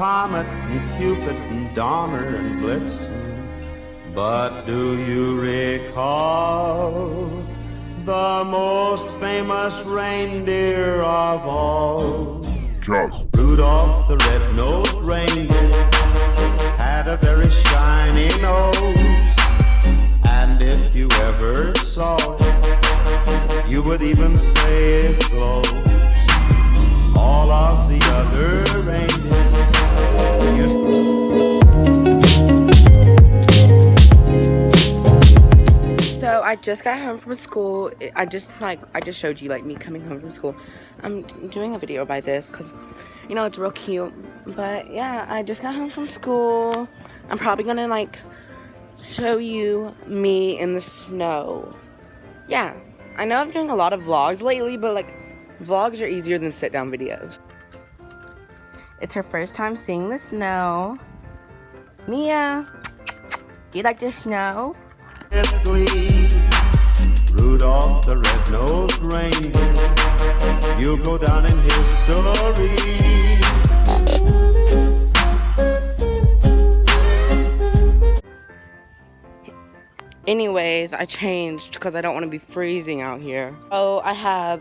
Comet and Cupid and Donner and Blitzen. But do you recall the most famous reindeer of all? Charles. Rudolph the red-nosed reindeer had a very shiny nose, and if you ever saw it, you would even say it glows. All of the other reindeer used So I just got home from school. I just showed you like me coming home from school. I'm doing a video by this because you know it's real cute. But yeah, I just got home from school. I'm probably gonna like show you me in the snow. Yeah, I know I'm doing a lot of vlogs lately, but like vlogs are easier than sit down videos. It's her first time seeing the snow. Mia, do you like the snow? glee. Rudolph the red-nosed reindeer, you'll go down in history. Anyways, I changed because I don't want to be freezing out here. Oh, I have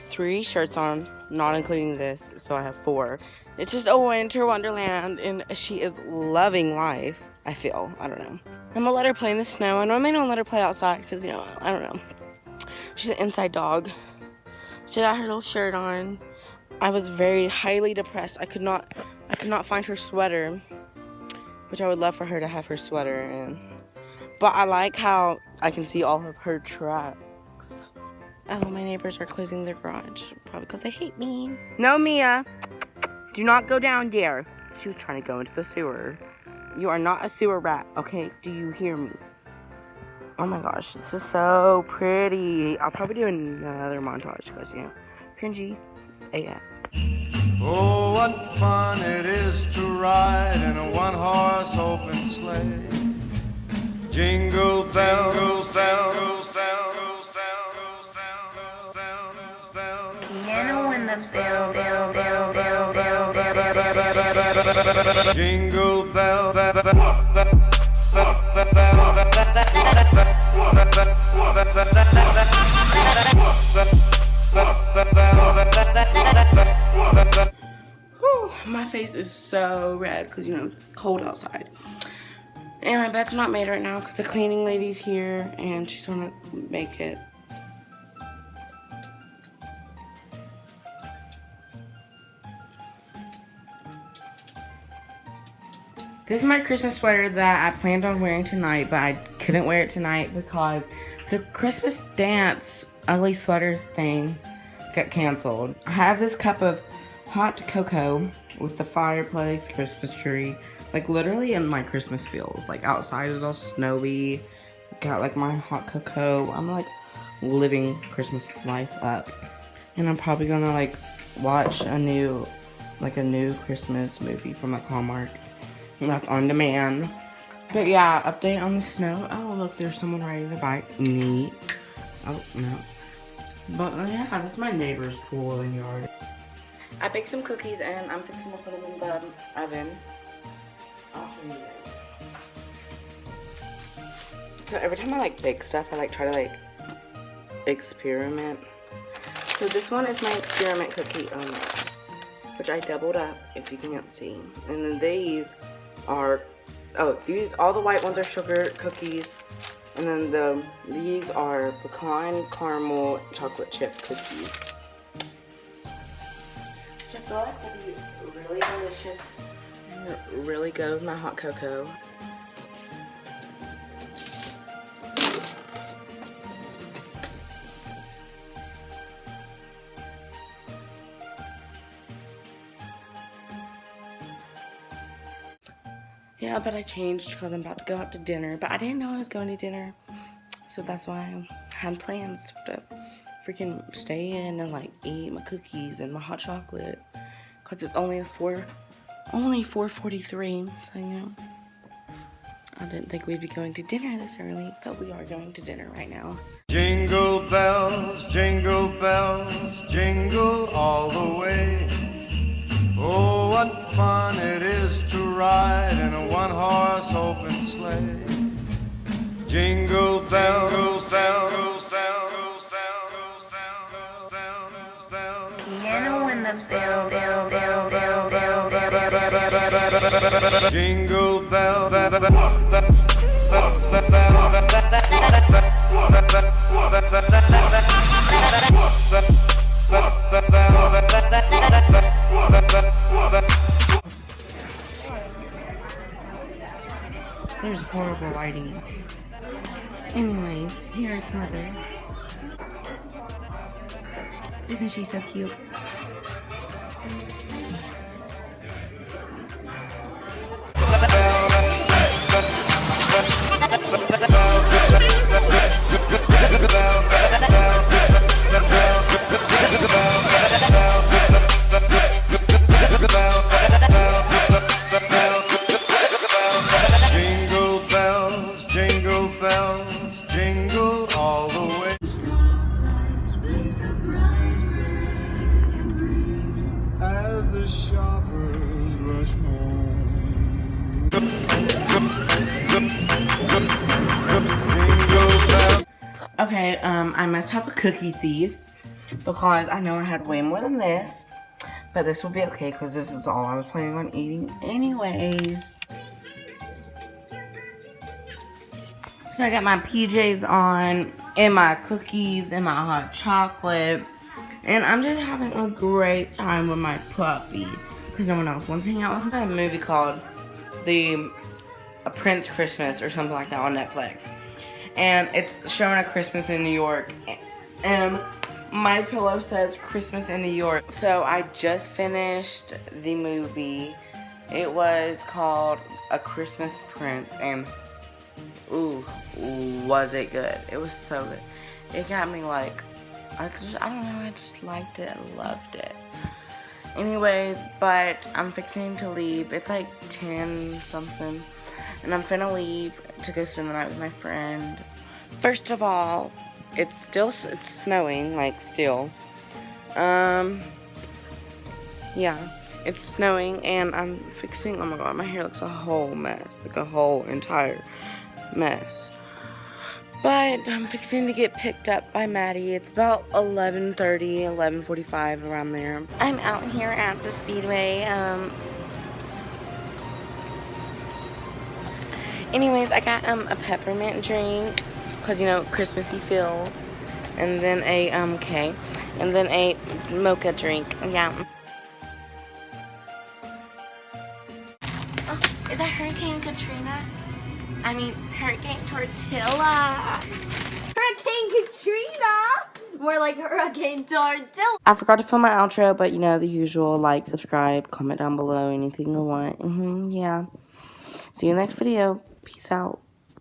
3 shirts on, not including this, so I have 4. It's just a winter wonderland, and she is loving life, I feel. I don't know. I'm gonna let her play in the snow. I normally don't let her play outside because, you know, I don't know. She's an inside dog. She got her little shirt on. I was very highly depressed. I could not find her sweater, which I would love for her to have her sweater in. But I like how I can see all of her tracks. Oh, my neighbors are closing their garage, probably because they hate me. No, Mia, do not go down there. She was trying to go into the sewer. You are not a sewer rat, okay? Do you hear me? Oh my gosh, this is so pretty. I'll probably do another montage because, you know, cringy AF. Oh, what fun it is to ride in a one-horse open sleigh. Jingle bells, bells, bells, bells, bells, bells, bells. Piano in the bell, bell, bell, bell, bell, bell, bell, bell, bell. Jingle bell, My face is so red because, you know, cold outside. And my bed's not made right now because the cleaning lady's here and she's gonna make it. This is my Christmas sweater that I planned on wearing tonight, but I couldn't wear it tonight because the Christmas dance ugly sweater thing got canceled. I have this cup of hot cocoa with the fireplace, Christmas tree, like literally in my Christmas feels. Like outside is all snowy, got like my hot cocoa. I'm like living Christmas life up. And I'm probably gonna like watch a new Christmas movie from like Hallmark. Left on demand. But yeah, update on the snow. Oh, look, there's someone riding their bike. Neat. Oh, no. But yeah, this is my neighbor's pool and yard. I baked some cookies and I'm fixing to put them in the oven. I'll show you guys. So every time I like bake stuff, I like try to like experiment. So this one is my experiment cookie, which I doubled up if you can't see. And then these are, all the white ones are sugar cookies, and then these are pecan caramel chocolate chip cookies, which I feel like would be really delicious and really good with my hot cocoa. Yeah, but I changed because I'm about to go out to dinner. But I didn't know I was going to dinner. So that's why I had plans to freaking stay in and like eat my cookies and my hot chocolate. Because it's only 4:43. So, you know, I didn't think we'd be going to dinner this early. But we are going to dinner right now. jingle bells, jingle bells, jingle all the way. Oh, what fun is to ride in a one-horse open sleigh. Jingle bells, bells, bells, bells, bells, bells, bells. Piano in the bell, bell, bell, bell, bell, bell, bell, bell, bell, bell. Jingle bell, There's horrible lighting. Anyways, here's Mother. Isn't she so cute? jingle bells, jingle bells, jingle all the way. As the shoppers rush home. Jingle bells. Okay, I must have a cookie thief because I know I had way more than this. But this will be okay because this is all I was planning on eating anyways. So I got my PJs on and my cookies and my hot chocolate. And I'm just having a great time with my puppy because no one else wants to hang out with me. A movie called A Prince Christmas or something like that on Netflix. And it's showing a Christmas in New York. And my pillow says Christmas in New York. So I just finished the movie. It was called A Christmas Prince, and ooh, was it good. It was so good. It got me like, I don't know, I just liked it. I loved it. Anyways, but I'm fixing to leave. It's like 10 something. And I'm finna leave to go spend the night with my friend. First of all, it's snowing, like still. Yeah, it's snowing and I'm fixing, oh my god, my hair looks a whole mess, like a whole entire mess. But I'm fixing to get picked up by Maddie. It's about 11:30, 11:45 around there. I'm out here at the Speedway. Anyways, I got a peppermint drink. Because, you know, Christmassy feels. And then a cake. And then a mocha drink. Yeah. Oh, is that Hurricane Katrina? I mean, Hurricane Tortilla. Hurricane Katrina! More like Hurricane Tortilla. I forgot to film my outro, but you know, the usual. Like, subscribe, comment down below, anything you want. Yeah. See you next video. Peace out.